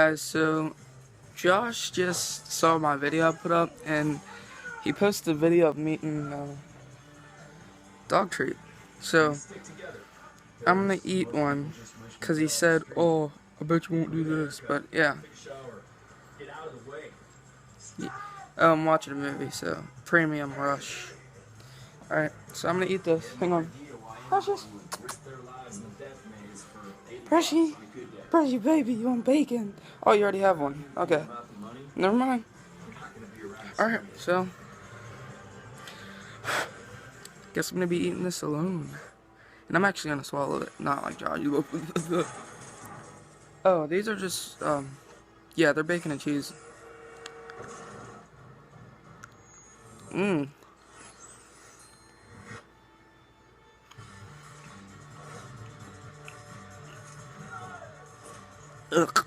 Guys, so Josh just saw my video I put up, and he posted a video of me eating dog treat. So I'm gonna eat one because he said, "Oh, I bet you won't do this," but yeah. I'm watching a movie, so Premium Rush. Alright, so I'm gonna eat this. Hang on. Precious. Precious. Precious baby, you want bacon? Oh, you already have one. Okay. Never mind. Alright, so guess I'm gonna be eating this alone. And I'm actually gonna swallow it, not like Josh. Oh, these are just yeah, they're bacon and cheese. Mmm. Ugh.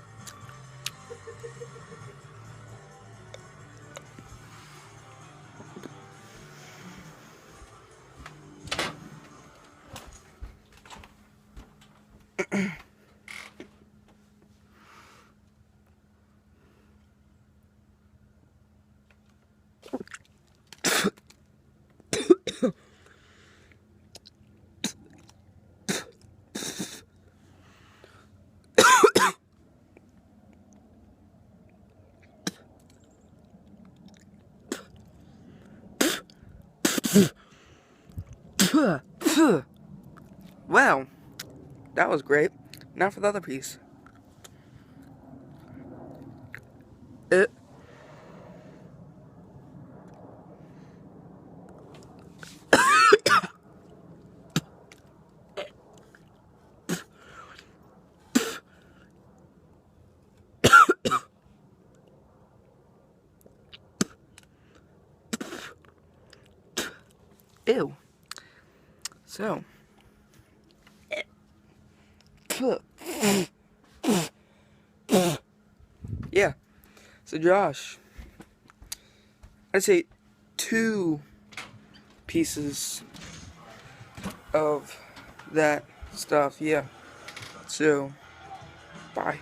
Well, that was great. Now for the other piece. Ew. So. Yeah. So Josh, I'd say 2 pieces of that stuff. Yeah. So, bye.